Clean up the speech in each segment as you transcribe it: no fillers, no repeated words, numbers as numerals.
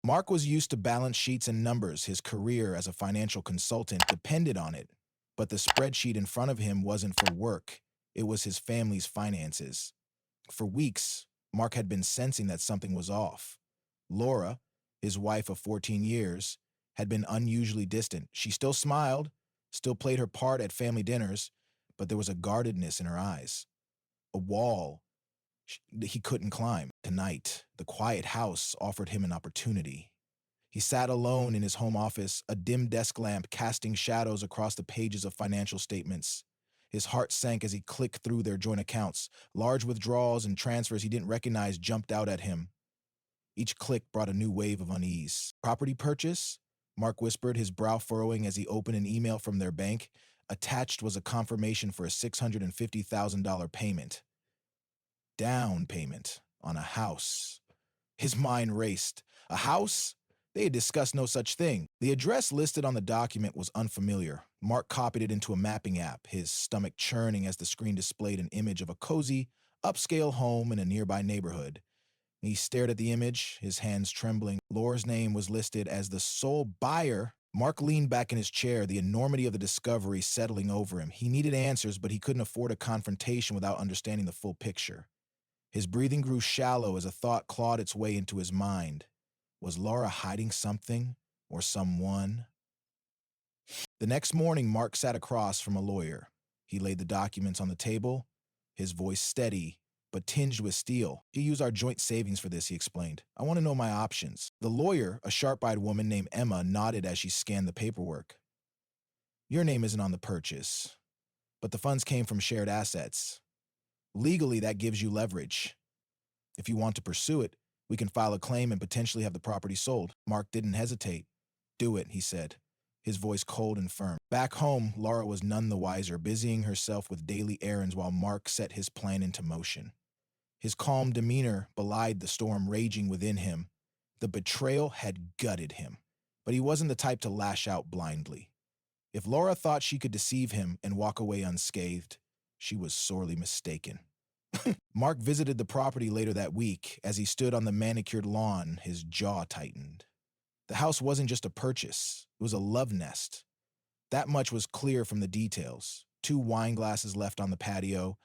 Mark was used to balance sheets and numbers. His career as a financial consultant depended on it. But the spreadsheet in front of him wasn't for work, it was his family's finances. For weeks, Mark had been sensing that something was off. Laura, his wife of 14 years, had been unusually distant. She still smiled, still played her part at family dinners, but there was a guardedness in her eyes, a wall he couldn't climb. Tonight, the quiet house offered him an opportunity. He sat alone in his home office, a dim desk lamp casting shadows across the pages of financial statements. His heart sank as he clicked through their joint accounts. Large withdrawals and transfers he didn't recognize jumped out at him. Each click brought a new wave of unease. Property purchase? Mark whispered, his brow furrowing as he opened an email from their bank. Attached was a confirmation for a $650,000 payment. Down payment on a house. His mind raced. A house? They had discussed no such thing. The address listed on the document was unfamiliar. Mark copied it into a mapping app, his stomach churning as the screen displayed an image of a cozy, upscale home in a nearby neighborhood. He stared at the image, his hands trembling. Laura's name was listed as the sole buyer. Mark leaned back in his chair, the enormity of the discovery settling over him. He needed answers, but he couldn't afford a confrontation without understanding the full picture. His breathing grew shallow as a thought clawed its way into his mind. Was Laura hiding something or someone? The next morning, Mark sat across from a lawyer. He laid the documents on the table, his voice steady, but tinged with steel. "You use our joint savings for this," he explained. "I want to know my options." The lawyer, a sharp-eyed woman named Emma, nodded as she scanned the paperwork. "Your name isn't on the purchase, but the funds came from shared assets. Legally, that gives you leverage. If you want to pursue it, we can file a claim and potentially have the property sold." Mark didn't hesitate. "Do it," he said, his voice cold and firm. Back home, Laura was none the wiser, busying herself with daily errands while Mark set his plan into motion. His calm demeanor belied the storm raging within him. The betrayal had gutted him, but he wasn't the type to lash out blindly. If Laura thought she could deceive him and walk away unscathed, she was sorely mistaken. Mark visited the property later that week. As he stood on the manicured lawn, his jaw tightened. The house wasn't just a purchase, it was a love nest. That much was clear from the details. 2 wine glasses left on the patio,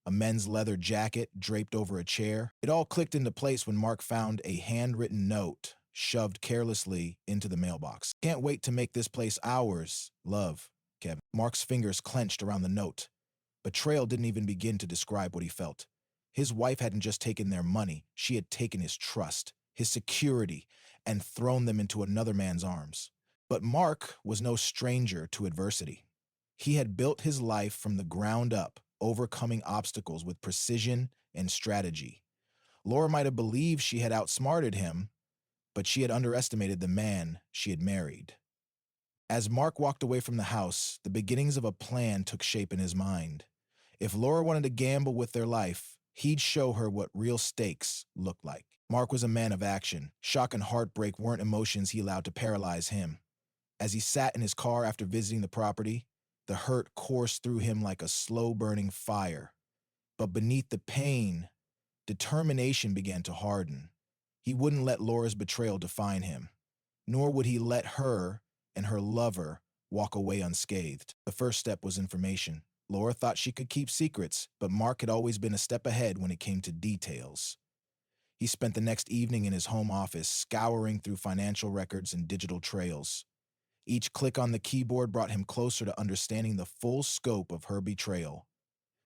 a men's leather jacket draped over a chair. It all clicked into place when Mark found a handwritten note shoved carelessly into the mailbox. "Can't wait to make this place ours. Love, Kevin." Mark's fingers clenched around the note. Betrayal didn't even begin to describe what he felt. His wife hadn't just taken their money, she had taken his trust, his security, and thrown them into another man's arms. But Mark was no stranger to adversity. He had built his life from the ground up, overcoming obstacles with precision and strategy. Laura might have believed she had outsmarted him, but she had underestimated the man she had married. As Mark walked away from the house, the beginnings of a plan took shape in his mind. If Laura wanted to gamble with their life, he'd show her what real stakes looked like. Mark was a man of action. Shock and heartbreak weren't emotions he allowed to paralyze him. As he sat in his car after visiting the property, the hurt coursed through him like a slow-burning fire. But beneath the pain, determination began to harden. He wouldn't let Laura's betrayal define him, nor would he let her and her lover walk away unscathed. The first step was information. Laura thought she could keep secrets, but Mark had always been a step ahead when it came to details. He spent the next evening in his home office, scouring through financial records and digital trails. Each click on the keyboard brought him closer to understanding the full scope of her betrayal.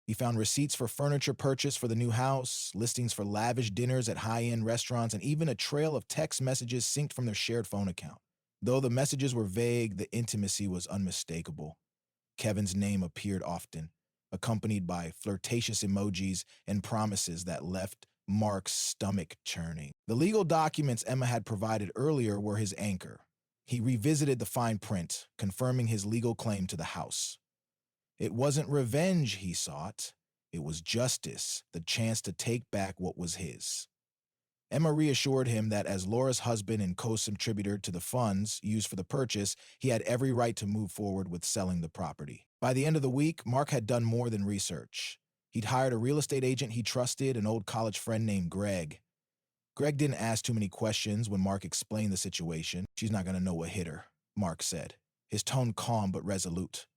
He found receipts for furniture purchased for the new house, listings for lavish dinners at high-end restaurants, and even a trail of text messages synced from their shared phone account. Though the messages were vague, the intimacy was unmistakable. Kevin's name appeared often, accompanied by flirtatious emojis and promises that left Mark's stomach churning. The legal documents Emma had provided earlier were his anchor. He revisited the fine print, confirming his legal claim to the house. It wasn't revenge he sought. It was justice, the chance to take back what was his. Emma reassured him that as Laura's husband and co-contributor to the funds used for the purchase, he had every right to move forward with selling the property. By the end of the week, Mark had done more than research. He'd hired a real estate agent he trusted, an old college friend named Greg. Greg didn't ask too many questions when Mark explained the situation. She's not going to know what hit her, Mark said, his tone calm but resolute.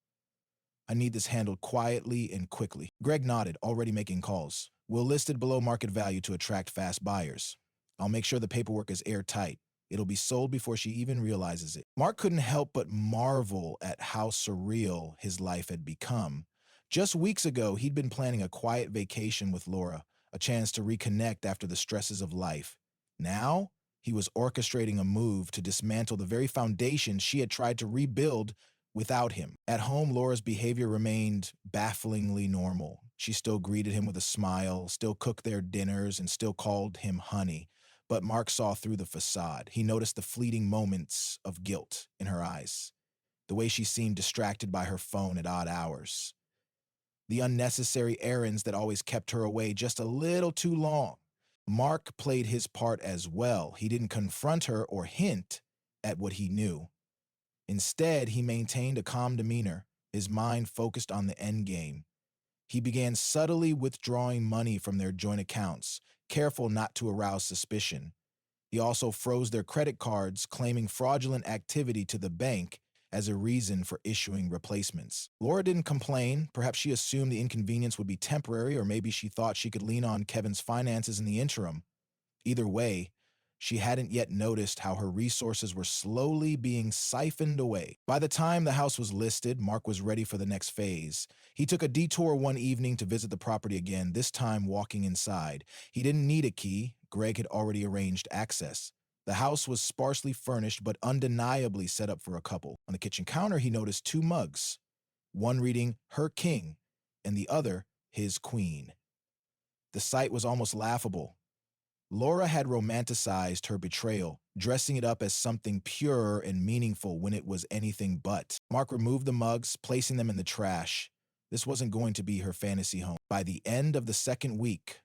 I need this handled quietly and quickly. Greg nodded, already making calls. We'll list it below market value to attract fast buyers. I'll make sure the paperwork is airtight. It'll be sold before she even realizes it. Mark couldn't help but marvel at how surreal his life had become. Just weeks ago, he'd been planning a quiet vacation with Laura, a chance to reconnect after the stresses of life. Now, he was orchestrating a move to dismantle the very foundation she had tried to rebuild without him. At home, Laura's behavior remained bafflingly normal. She still greeted him with a smile, still cooked their dinners, and still called him honey. But Mark saw through the facade. He noticed the fleeting moments of guilt in her eyes, the way she seemed distracted by her phone at odd hours, the unnecessary errands that always kept her away just a little too long. Mark played his part as well. He didn't confront her or hint at what he knew. Instead, he maintained a calm demeanor, his mind focused on the end game. He began subtly withdrawing money from their joint accounts, careful not to arouse suspicion. He also froze their credit cards, claiming fraudulent activity to the bank as a reason for issuing replacements. Laura didn't complain. Perhaps she assumed the inconvenience would be temporary, or maybe she thought she could lean on Kevin's finances in the interim. Either way, she hadn't yet noticed how her resources were slowly being siphoned away. By the time the house was listed, Mark was ready for the next phase. He took a detour one evening to visit the property again, this time walking inside. He didn't need a key. Greg had already arranged access. The house was sparsely furnished, but undeniably set up for a couple. On the kitchen counter, he noticed two mugs, one reading "Her King" and the other "His Queen." The sight was almost laughable. Laura had romanticized her betrayal, dressing it up as something pure and meaningful when it was anything but. Mark removed the mugs, placing them in the trash. This wasn't going to be her fantasy home. By the end of the second week,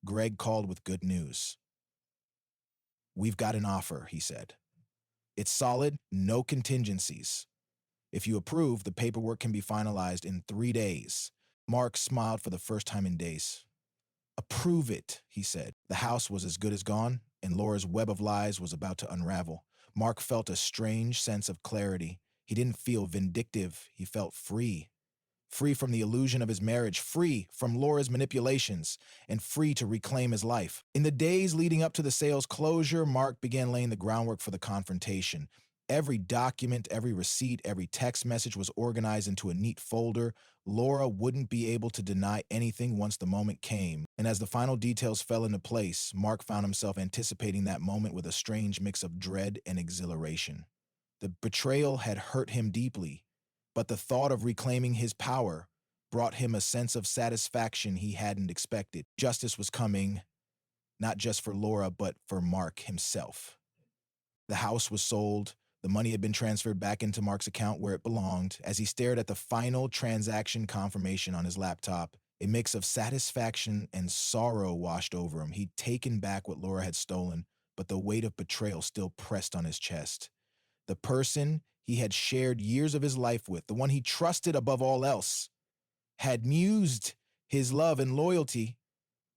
Greg called with good news. "We've got an offer," he said. "It's solid, no contingencies. If you approve, the paperwork can be finalized in 3 days." Mark smiled for the first time in days. "Approve it," he said. The house was as good as gone, and Laura's web of lies was about to unravel. Mark felt a strange sense of clarity. He didn't feel vindictive. He felt free. Free from the illusion of his marriage, free from Laura's manipulations, and free to reclaim his life. In the days leading up to the sale's closure, Mark began laying the groundwork for the confrontation. Every document, every receipt, every text message was organized into a neat folder. Laura wouldn't be able to deny anything once the moment came. And as the final details fell into place, Mark found himself anticipating that moment with a strange mix of dread and exhilaration. The betrayal had hurt him deeply, but the thought of reclaiming his power brought him a sense of satisfaction he hadn't expected. Justice was coming, not just for Laura, but for Mark himself. The house was sold. The money had been transferred back into Mark's account where it belonged. As he stared at the final transaction confirmation on his laptop, a mix of satisfaction and sorrow washed over him. He'd taken back what Laura had stolen, but the weight of betrayal still pressed on his chest. The person he had shared years of his life with, the one he trusted above all else, had used his love and loyalty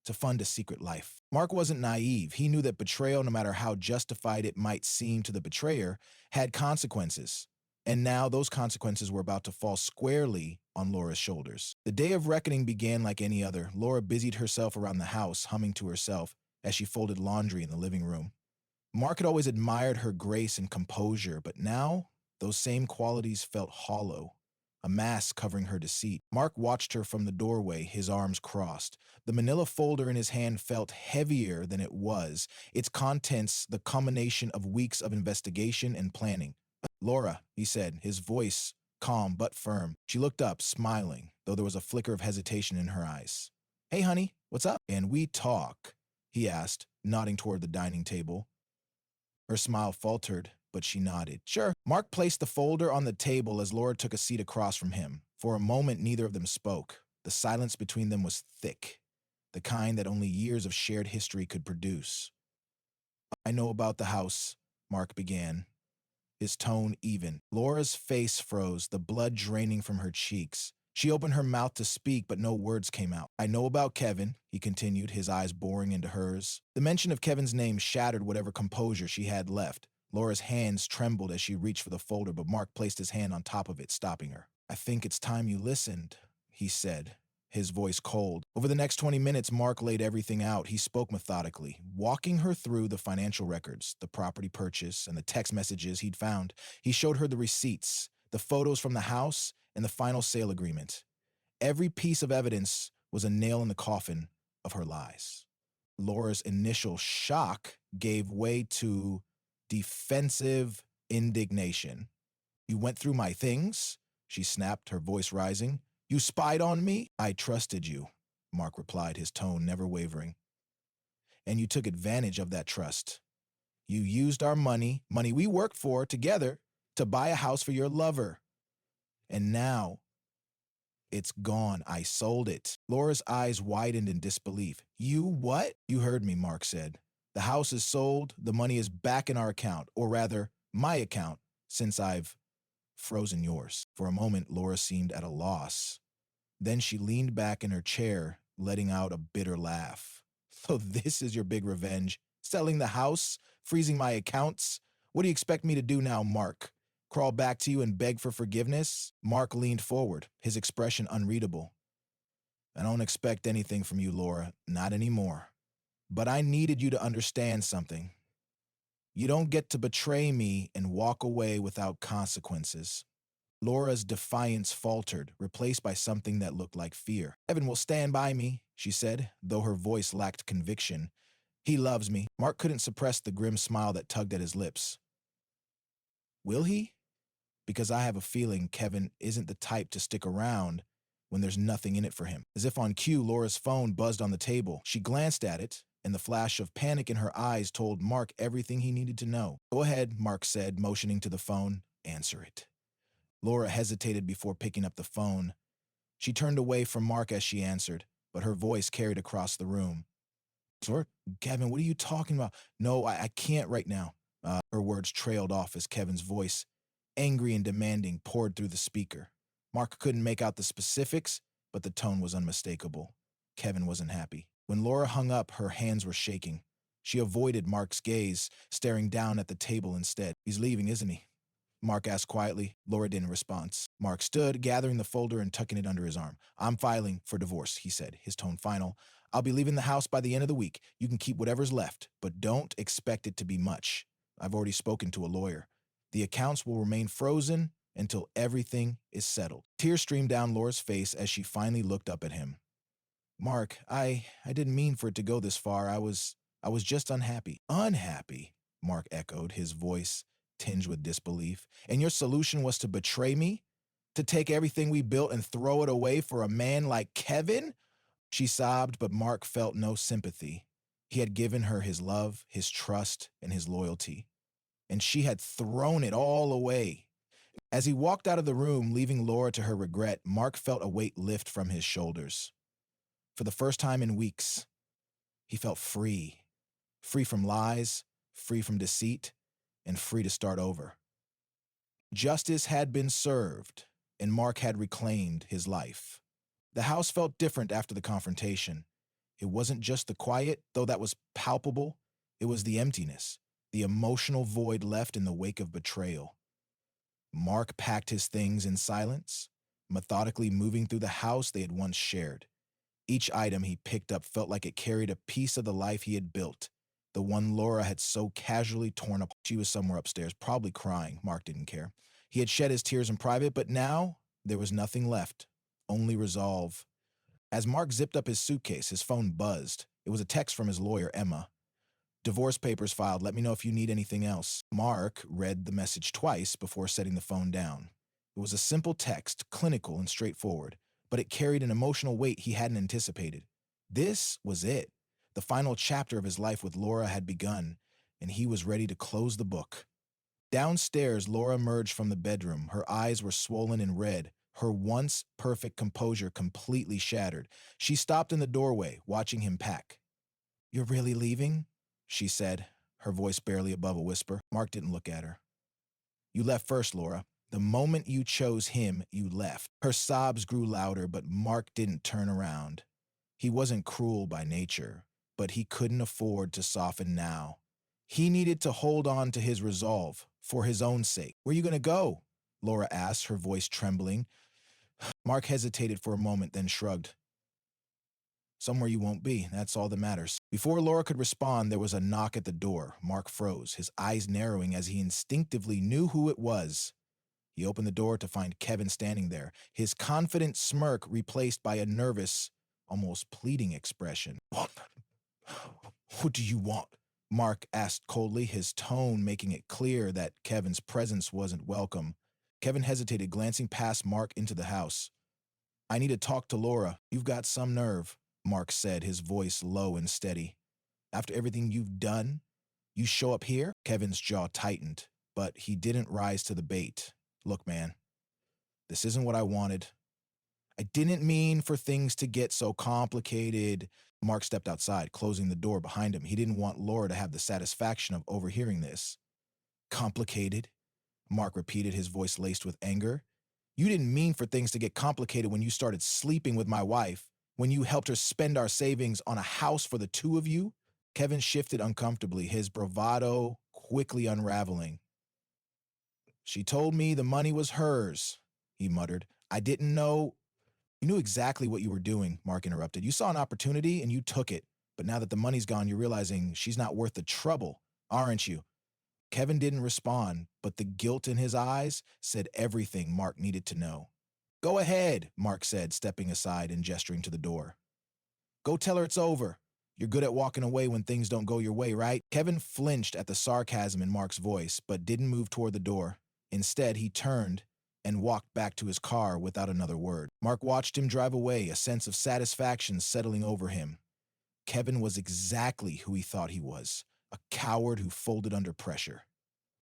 to fund a secret life. Mark wasn't naive. He knew that betrayal, no matter how justified it might seem to the betrayer, had consequences. And now those consequences were about to fall squarely on Laura's shoulders. The day of reckoning began like any other. Laura busied herself around the house, humming to herself as she folded laundry in the living room. Mark had always admired her grace and composure, but now those same qualities felt hollow, a mask covering her deceit. Mark watched her from the doorway, his arms crossed. The manila folder in his hand felt heavier than it was, its contents the culmination of weeks of investigation and planning. "Laura," he said, his voice calm but firm. She looked up, smiling, though there was a flicker of hesitation in her eyes. "Hey, honey, what's up?" "And we talk?" he asked, nodding toward the dining table. Her smile faltered, but she nodded. "Sure." Mark placed the folder on the table as Laura took a seat across from him. For a moment, neither of them spoke. The silence between them was thick, the kind that only years of shared history could produce. "I know about the house," Mark began, his tone even. Laura's face froze, the blood draining from her cheeks. She opened her mouth to speak, but no words came out. I know about Kevin, he continued, his eyes boring into hers. The mention of Kevin's name shattered whatever composure she had left. Laura's hands trembled as she reached for the folder, but Mark placed his hand on top of it, stopping her. I think it's time you listened, he said, his voice cold. Over the next 20 minutes, Mark laid everything out. He spoke methodically, walking her through the financial records, the property purchase, and the text messages he'd found. He showed her the receipts, the photos from the house, and the final sale agreement. Every piece of evidence was a nail in the coffin of her lies. Laura's initial shock gave way to defensive indignation. You went through my things, she snapped, her voice rising. You spied on me? I trusted you, Mark replied, his tone never wavering. And you took advantage of that trust. You used our money we worked for together, to buy a house for your lover. And now, it's gone. I sold it. Laura's eyes widened in disbelief. You what? You heard me, Mark said. The house is sold. The money is back in our account, or rather, my account, since I've frozen yours. For a moment, Laura seemed at a loss. Then she leaned back in her chair, letting out a bitter laugh. So this is your big revenge? Selling the house? Freezing my accounts? What do you expect me to do now, Mark? Crawl back to you and beg for forgiveness? Mark leaned forward, his expression unreadable. I don't expect anything from you, Laura, not anymore. But I needed you to understand something. You don't get to betray me and walk away without consequences. Laura's defiance faltered, replaced by something that looked like fear. Evan will stand by me, she said, though her voice lacked conviction. He loves me. Mark couldn't suppress the grim smile that tugged at his lips. Will he? Because I have a feeling Kevin isn't the type to stick around when there's nothing in it for him. As if on cue, Laura's phone buzzed on the table. She glanced at it, and the flash of panic in her eyes told Mark everything he needed to know. Go ahead, Mark said, motioning to the phone. Answer it. Laura hesitated before picking up the phone. She turned away from Mark as she answered, but her voice carried across the room. Sir, Kevin, what are you talking about? No, I can't right now. Her words trailed off as Kevin's voice, angry and demanding, poured through the speaker. Mark couldn't make out the specifics, but the tone was unmistakable. Kevin wasn't happy. When Laura hung up, her hands were shaking. She avoided Mark's gaze, staring down at the table instead. He's leaving, isn't he? Mark asked quietly. Laura didn't respond. Mark stood, gathering the folder and tucking it under his arm. I'm filing for divorce, he said, his tone final. I'll be leaving the house by the end of the week. You can keep whatever's left, but don't expect it to be much. I've already spoken to a lawyer. The accounts will remain frozen until everything is settled. Tears streamed down Laura's face as she finally looked up at him. Mark, I didn't mean for it to go this far. I was just unhappy. Unhappy? Mark echoed, his voice tinged with disbelief. And your solution was to betray me? To take everything we built and throw it away for a man like Kevin? She sobbed, but Mark felt no sympathy. He had given her his love, his trust, and his loyalty. And she had thrown it all away. As he walked out of the room, leaving Laura to her regret, Mark felt a weight lift from his shoulders. For the first time in weeks, he felt free. Free from lies, free from deceit, and free to start over. Justice had been served, and Mark had reclaimed his life. The house felt different after the confrontation. It wasn't just the quiet, though that was palpable. It was the emptiness, the emotional void left in the wake of betrayal. Mark packed his things in silence, methodically moving through the house they had once shared. Each item he picked up felt like it carried a piece of the life he had built, the one Laura had so casually torn apart. She was somewhere upstairs, probably crying. Mark didn't care. He had shed his tears in private, but now there was nothing left, only resolve. As Mark zipped up his suitcase, his phone buzzed. It was a text from his lawyer, Emma. Divorce papers filed. Let me know if you need anything else. Mark read the message twice before setting the phone down. It was a simple text, clinical and straightforward, but it carried an emotional weight he hadn't anticipated. This was it. The final chapter of his life with Laura had begun, and he was ready to close the book. Downstairs, Laura emerged from the bedroom. Her eyes were swollen and red, her once perfect composure completely shattered. She stopped in the doorway, watching him pack. You're really leaving? She said, her voice barely above a whisper. Mark didn't look at her. You left first, Laura. The moment you chose him, you left. Her sobs grew louder, but Mark didn't turn around. He wasn't cruel by nature, but he couldn't afford to soften now. He needed to hold on to his resolve, for his own sake. "Where are you going to go?" Laura asked, her voice trembling. Mark hesitated for a moment, then shrugged. "Somewhere you won't be, that's all that matters." Before Laura could respond, there was a knock at the door. Mark froze, his eyes narrowing as he instinctively knew who it was. He opened the door to find Kevin standing there, his confident smirk replaced by a nervous, almost pleading expression. "What do you want?" Mark asked coldly, his tone making it clear that Kevin's presence wasn't welcome. Kevin hesitated, glancing past Mark into the house. "I need to talk to Laura. You've got some nerve," Mark said, his voice low and steady. "After everything you've done, you show up here?" Kevin's jaw tightened, but he didn't rise to the bait. "Look, man, this isn't what I wanted. I didn't mean for things to get so complicated." Mark stepped outside, closing the door behind him. He didn't want Laura to have the satisfaction of overhearing this. "Complicated?" Mark repeated, his voice laced with anger. "You didn't mean for things to get complicated when you started sleeping with my wife, when you helped her spend our savings on a house for the two of you?" Kevin shifted uncomfortably, his bravado quickly unraveling. "She told me the money was hers," he muttered. "I didn't know—" "You knew exactly what you were doing," Mark interrupted. "You saw an opportunity and you took it. But now that the money's gone, you're realizing she's not worth the trouble, aren't you?" Kevin didn't respond, but the guilt in his eyes said everything Mark needed to know. "Go ahead," Mark said, stepping aside and gesturing to the door. "Go tell her it's over. You're good at walking away when things don't go your way, right?" Kevin flinched at the sarcasm in Mark's voice, but didn't move toward the door. Instead, he turned and walked back to his car without another word. Mark watched him drive away, a sense of satisfaction settling over him. Kevin was exactly who he thought he was, a coward who folded under pressure.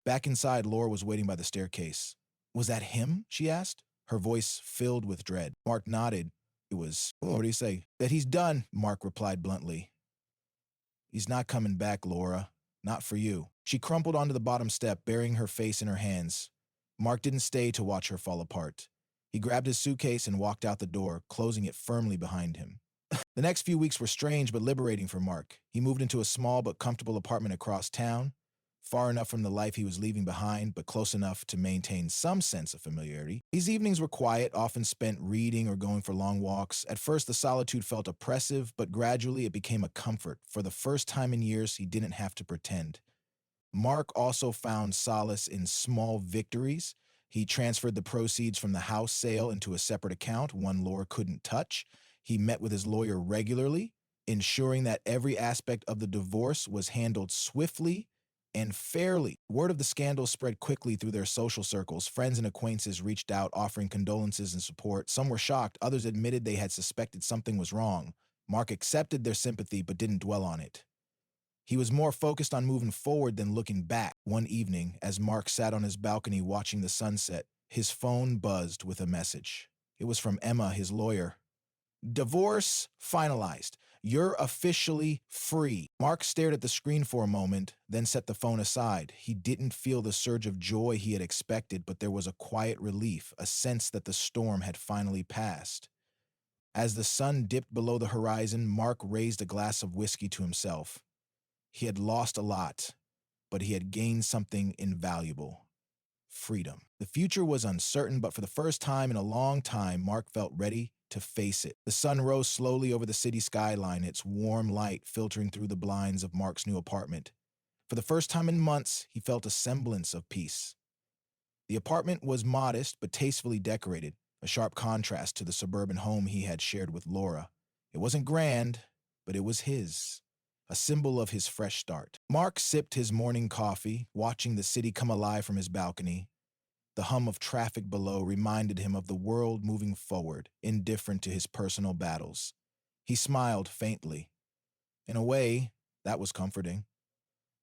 Back inside, Laura was waiting by the staircase. "Was that him?" she asked, her voice filled with dread. Mark nodded. It was, "What do you say?" "That he's done," Mark replied bluntly. "He's not coming back, Laura. Not for you." She crumpled onto the bottom step, burying her face in her hands. Mark didn't stay to watch her fall apart. He grabbed his suitcase and walked out the door, closing it firmly behind him. The next few weeks were strange but liberating for Mark. He moved into a small but comfortable apartment across town, far enough from the life he was leaving behind, but close enough to maintain some sense of familiarity. These evenings were quiet, often spent reading or going for long walks. At first, the solitude felt oppressive, but gradually it became a comfort. For the first time in years, he didn't have to pretend. Mark also found solace in small victories. He transferred the proceeds from the house sale into a separate account, one Laura couldn't touch. He met with his lawyer regularly, ensuring that every aspect of the divorce was handled swiftly and fairly. Word of the scandal spread quickly through their social circles. Friends and acquaintances reached out, offering condolences and support. Some were shocked, others admitted they had suspected something was wrong. Mark accepted their sympathy but didn't dwell on it. He was more focused on moving forward than looking back. One evening, as Mark sat on his balcony watching the sunset, his phone buzzed with a message. It was from Emma, his lawyer. "Divorce finalized. You're officially free." Mark stared at the screen for a moment, then set the phone aside. He didn't feel the surge of joy he had expected, but there was a quiet relief, a sense that the storm had finally passed. As the sun dipped below the horizon, Mark raised a glass of whiskey to himself. He had lost a lot, but he had gained something invaluable. Freedom. The future was uncertain, but for the first time in a long time, Mark felt ready to face it. The sun rose slowly over the city skyline, its warm light filtering through the blinds of Mark's new apartment. For the first time in months, he felt a semblance of peace. The apartment was modest but tastefully decorated, a sharp contrast to the suburban home he had shared with Laura. It wasn't grand, but it was his, a symbol of his fresh start. Mark sipped his morning coffee, watching the city come alive from his balcony. The hum of traffic below reminded him of the world moving forward, indifferent to his personal battles. He smiled faintly. In a way, that was comforting.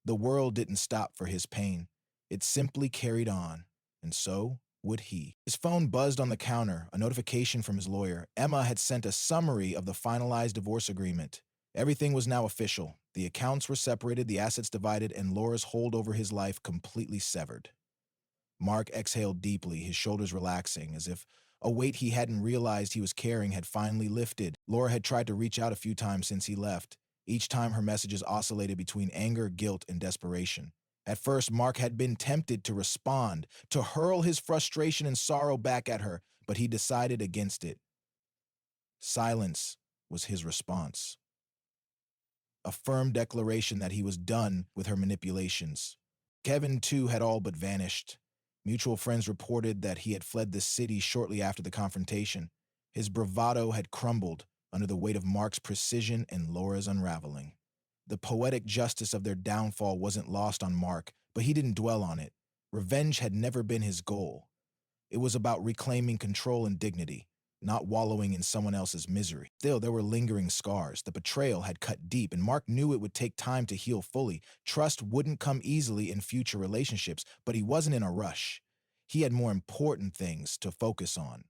The world didn't stop for his pain. It simply carried on, and so would he. His phone buzzed on the counter, a notification from his lawyer. Emma had sent a summary of the finalized divorce agreement. Everything was now official. The accounts were separated, the assets divided, and Laura's hold over his life completely severed. Mark exhaled deeply, his shoulders relaxing, as if a weight he hadn't realized he was carrying had finally lifted. Laura had tried to reach out a few times since he left. Each time her messages oscillated between anger, guilt, and desperation. At first, Mark had been tempted to respond, to hurl his frustration and sorrow back at her, but he decided against it. Silence was his response. A firm declaration that he was done with her manipulations. Kevin, too, had all but vanished. Mutual friends reported that he had fled the city shortly after the confrontation. His bravado had crumbled under the weight of Mark's precision and Laura's unraveling. The poetic justice of their downfall wasn't lost on Mark, but he didn't dwell on it. Revenge had never been his goal. It was about reclaiming control and dignity, not wallowing in someone else's misery. Still, there were lingering scars. The betrayal had cut deep, and Mark knew it would take time to heal fully. Trust wouldn't come easily in future relationships, but he wasn't in a rush. He had more important things to focus on.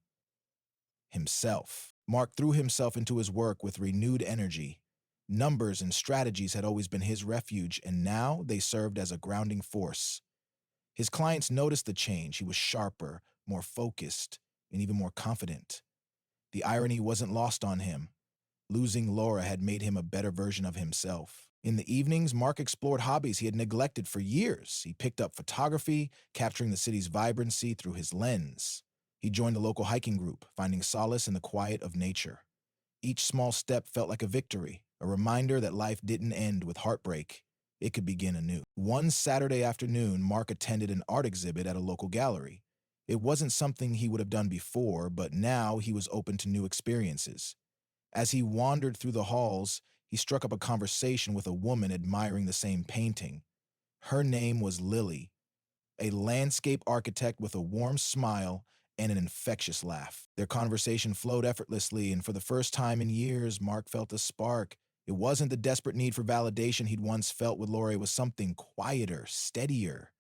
Himself. Mark threw himself into his work with renewed energy. Numbers and strategies had always been his refuge, and now they served as a grounding force. His clients noticed the change. He was sharper, more focused, and even more confident. The irony wasn't lost on him. Losing Laura had made him a better version of himself. In the evenings, Mark explored hobbies he had neglected for years. He picked up photography, capturing the city's vibrancy through his lens. He joined a local hiking group, finding solace in the quiet of nature. Each small step felt like a victory, a reminder that life didn't end with heartbreak. It could begin anew. One Saturday afternoon, Mark attended an art exhibit at a local gallery. It wasn't something he would have done before, but now he was open to new experiences. As he wandered through the halls, he struck up a conversation with a woman admiring the same painting. Her name was Lily, a landscape architect with a warm smile and an infectious laugh. Their conversation flowed effortlessly, and for the first time in years, Mark felt a spark. It wasn't the desperate need for validation he'd once felt with Laura. It was something quieter, steadier.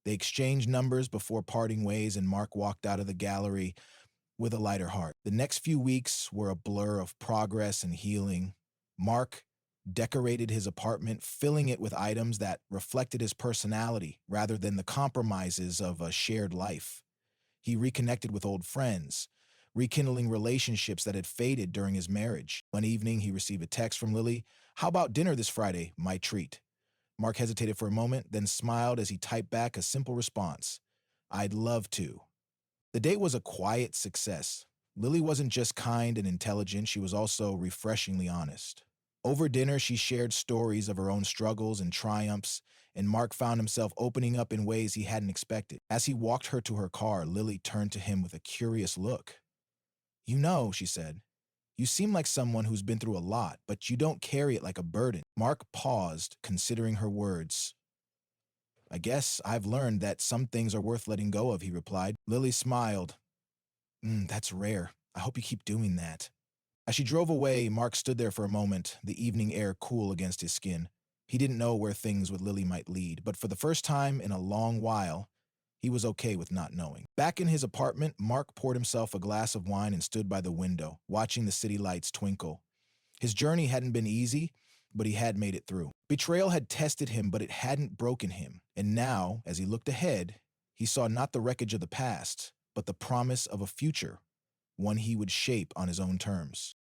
They exchanged numbers before parting ways, and Mark walked out of the gallery with a lighter heart. The next few weeks were a blur of progress and healing. Mark decorated his apartment, filling it with items that reflected his personality rather than the compromises of a shared life. He reconnected with old friends, rekindling relationships that had faded during his marriage. One evening, he received a text from Lily. "How about dinner this Friday? My treat." Mark hesitated for a moment, then smiled as he typed back a simple response. "I'd love to." The date was a quiet success. Lily wasn't just kind and intelligent, she was also refreshingly honest. Over dinner, she shared stories of her own struggles and triumphs, and Mark found himself opening up in ways he hadn't expected. As he walked her to her car, Lily turned to him with a curious look. "You know," she said, "you seem like someone who's been through a lot, but you don't carry it like a burden." Mark paused, considering her words. "I guess I've learned that some things are worth letting go of," he replied. Lily smiled. That's rare. I hope you keep doing that." As she drove away, Mark stood there for a moment, the evening air cool against his skin. He didn't know where things with Lily might lead, but for the first time in a long while, he was okay with not knowing. Back in his apartment, Mark poured himself a glass of wine and stood by the window, watching the city lights twinkle. His journey hadn't been easy, but he had made it through. Betrayal had tested him, but it hadn't broken him. And now, as he looked ahead, he saw not the wreckage of the past, but the promise of a future, one he would shape on his own terms.